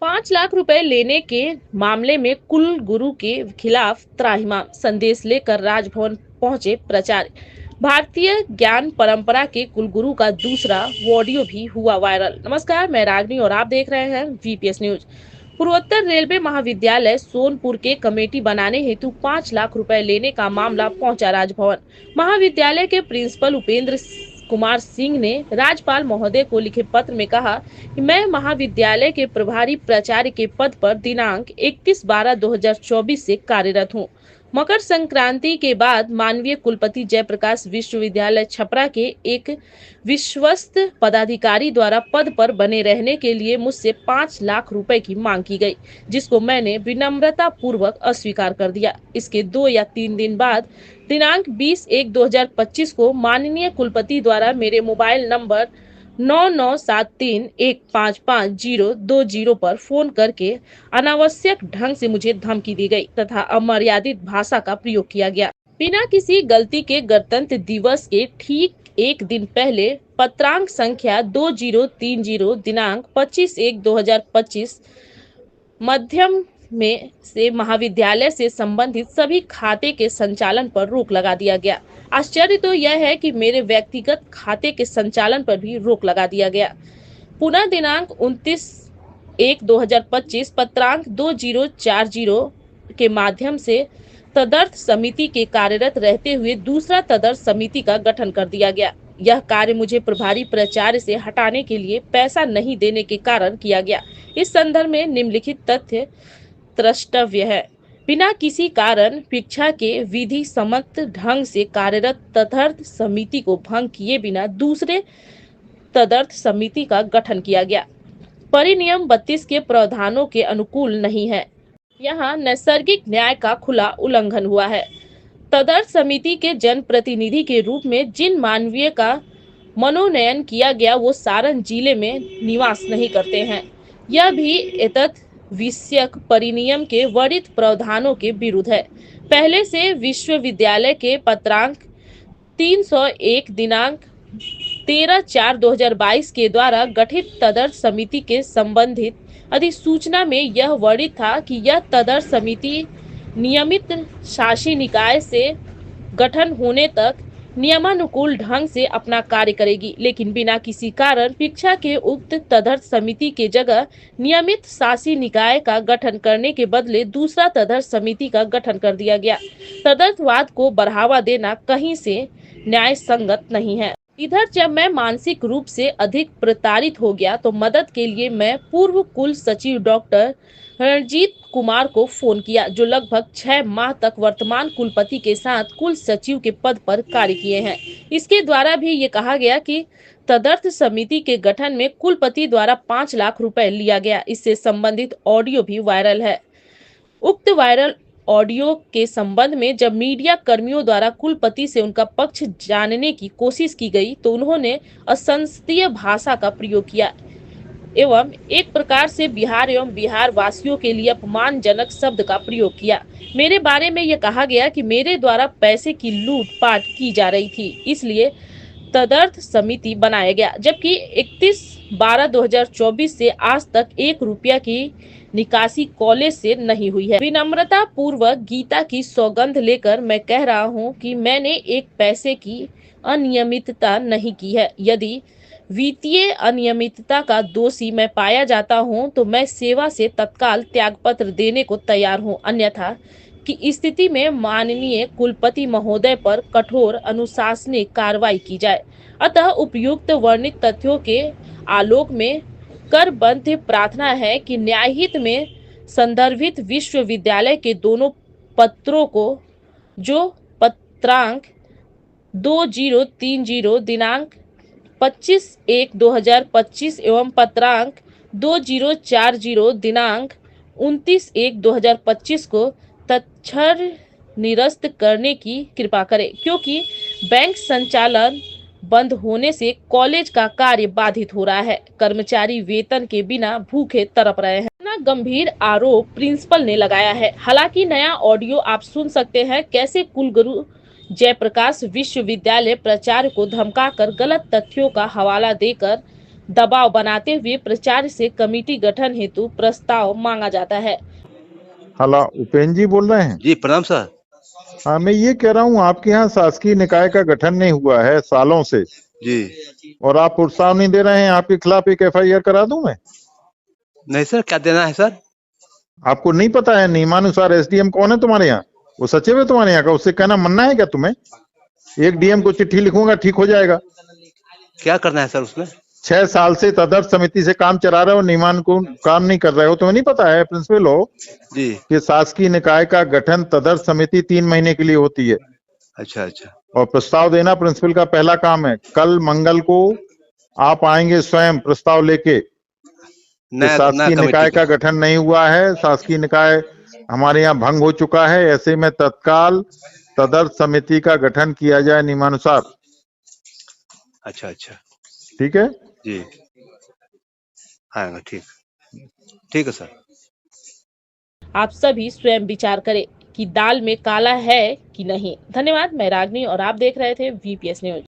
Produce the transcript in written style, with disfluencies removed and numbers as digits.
5 लाख रुपए लेने के मामले में कुल गुरु के खिलाफ त्राहिमाम संदेश लेकर राजभवन पहुंचे प्राचार्य। भारतीय ज्ञान परंपरा के कुलगुरु का दूसरा ऑडियो भी हुआ वायरल। नमस्कार, मैं रागनी और आप देख रहे हैं वीपीएस न्यूज। पूर्वोत्तर रेलवे महाविद्यालय सोनपुर के कमेटी बनाने हेतु 5 लाख रुपए लेने का मामला पहुंचा राजभवन। महाविद्यालय के प्रिंसिपल उपेंद्र कुमार सिंह ने राज्यपाल महोदय को लिखे पत्र में कहा कि मैं महाविद्यालय के प्रभारी प्राचार्य के पद पर दिनांक 31/12/2024 से कार्यरत हूं। मकर संक्रांति के बाद माननीय कुलपति जयप्रकाश विश्वविद्यालय छपरा के एक विश्वस्त पदाधिकारी द्वारा पद पर बने रहने के लिए मुझसे 5 लाख रुपए की मांग की गई, जिसको मैंने विनम्रता पूर्वक अस्वीकार कर दिया। इसके 2 या 3 दिन बाद दिनांक 20/1/2025 को माननीय कुलपति द्वारा मेरे मोबाइल नंबर 9973155020 पर फोन करके अनावश्यक ढंग से मुझे धमकी दी गई तथा अमर्यादित भाषा का प्रयोग किया गया। बिना किसी गलती के गणतंत्र दिवस के ठीक एक दिन पहले पत्रांक संख्या 2030 दिनांक 25/1/2025 मध्यम में से महाविद्यालय से संबंधित सभी खाते के संचालन पर रोक लगा दिया गया। आश्चर्य तो यह है कि मेरे व्यक्तिगत खाते के संचालन पर भी रोक लगा दिया गया। पुनः दिनांक 29/1/2025 पत्रांक 2040 के माध्यम से तदर्थ समिति के कार्यरत रहते हुए दूसरा तदर्थ समिति का गठन कर दिया गया। यह कार्य मुझे प्रभारी प्राचार्य से हटाने के लिए पैसा नहीं देने के कारण किया गया। इस संदर्भ में निम्नलिखित तथ्य द्रष्टव्य है। बिना किसी कारण शिक्षा के विधि सम्मत ढंग से कार्यरत तदर्थ समिति को भंग किए बिना दूसरे तदर्थ समिति का गठन किया गया। परिनियम 32 के प्रावधानों के अनुकूल नहीं है। यहाँ नैसर्गिक न्याय का खुला उल्लंघन हुआ है। तदर्थ समिति के जनप्रतिनिधि के रूप में जिन मानवीय का मनोनयन किया गया वो सारण जिले में निवास नहीं करते हैं। यह भी एतत् विषयक परिनियम के वर्णित प्रावधानों के विरुद्ध है। पहले से विश्वविद्यालय के पत्रांक 301 दिनांक 13/4/2022 के द्वारा गठित तदर्थ समिति के संबंधित अधिसूचना में यह वर्णित था कि यह तदर्थ समिति नियमित शासी निकाय से गठन होने तक नियमानुकूल ढंग से अपना कार्य करेगी, लेकिन बिना किसी कारण शिक्षा के उक्त तदर्थ समिति के जगह नियमित शासी निकाय का गठन करने के बदले दूसरा तदर्थ समिति का गठन कर दिया गया। तदर्थवाद को बढ़ावा देना कहीं से न्याय संगत नहीं है। इधर जब मैं मानसिक रूप से अधिक प्रताड़ित हो गया तो मदद के लिए मैं पूर्व कुल सचिव डॉक्टर रणजीत कुमार को फोन किया, जो लगभग 6 माह तक वर्तमान कुलपति के साथ कुल सचिव के पद पर कार्य किए हैं। इसके द्वारा भी ये कहा गया कि तदर्थ समिति के गठन में कुलपति द्वारा 5 लाख रुपए लिया गया। इससे संबंधित ऑडियो भी वायरल है। उक्त वायरल ऑडियो के संबंध में जब मीडिया कर्मियों द्वारा कुलपति से उनका पक्ष जानने की कोशिश की गई तो उन्होंने असंसदीय भाषा का प्रयोग किया एवं एक प्रकार से बिहार एवं बिहार वासियों के लिए अपमानजनक शब्द का प्रयोग किया। मेरे बारे में यह कहा गया कि मेरे द्वारा पैसे की लूटपाट की जा रही थी, इसलिए तदर्थ समिति बनाया गया, जबकि 31/12/2024 से आज तक 1 रुपया की निकासी कॉलेज से नहीं हुई है। विनम्रता पूर्वक गीता की सौगंध लेकर मैं कह रहा हूं कि मैंने एक पैसे की अनियमितता नहीं की है। यदि वित्तीय अनियमितता का दोषी मैं पाया जाता हूं तो मैं सेवा से तत्काल त्यागपत्र देने को तैयार हूं, अन्यथा की स्थिति में माननीय कुलपति महोदय पर कठोर अनुशासनिक कार्रवाई की जाए। अतः उपयुक्त वर्णित तथ्यों के आलोक में करबद्ध प्रार्थना है कि न्यायहित में संदर्भित विश्वविद्यालय के दोनों पत्रों को, जो पत्रांक 2030 दिनांक 25/1/2025 एवं पत्रांक 2040 दिनांक 29/1/2025 को तत्क्षण निरस्त करने की कृपा करें, क्योंकि बैंक संचालन बंद होने से कॉलेज का कार्य बाधित हो रहा है। कर्मचारी वेतन के बिना भूखे तड़प रहे हैं। इतना गंभीर आरोप प्रिंसिपल ने लगाया है। हालांकि नया ऑडियो आप सुन सकते हैं कैसे कुलगुरु जयप्रकाश विश्वविद्यालय प्राचार्य को धमकाकर गलत तथ्यों का हवाला देकर दबाव बनाते हुए प्राचार्य से कमेटी गठन हेतु प्रस्ताव मांगा जाता है। हेलो, उपेंद्र जी बोल रहे हैं? जी प्रणाम सर। हाँ, मैं ये कह रहा हूँ आपके यहाँ शासकीय निकाय का गठन नहीं हुआ है सालों से, जी और आप प्रोत्साहन नहीं दे रहे हैं। आपके खिलाफ एक FIR करा दूं मैं? नहीं सर, क्या देना है सर? आपको नहीं पता है नियमानुसार SDM कौन है तुम्हारे यहाँ? वो सचिव है तुम्हारे यहाँ का, उससे कहना मन्ना है क्या तुम्हें? एक DM को चिट्ठी लिखूंगा, ठीक हो जाएगा। क्या करना है सर उसमें? 6 साल से तदर्थ समिति से काम चला रहे हो, नियमानुसार काम नहीं कर रहे हो, तुम्हें नहीं पता है प्रिंसिपल हो जी कि शासकीय निकाय का गठन तदर्थ समिति 3 महीने के लिए होती है, अच्छा अच्छा। और प्रस्ताव देना प्रिंसिपल का पहला काम है। कल मंगल को आप आएंगे स्वयं प्रस्ताव लेके कि नया शासकीय निकाय का गठन नहीं हुआ है, शासकीय निकाय हमारे यहाँ भंग हो चुका है, ऐसे में तत्काल तदर्थ समिति का गठन किया जाए नियमानुसार। अच्छा अच्छा ठीक है जी, आएगा। ठीक ठीक है सर। आप सभी स्वयं विचार करें कि दाल में काला है कि नहीं। धन्यवाद। मैं रागनी और आप देख रहे थे VPS न्यूज।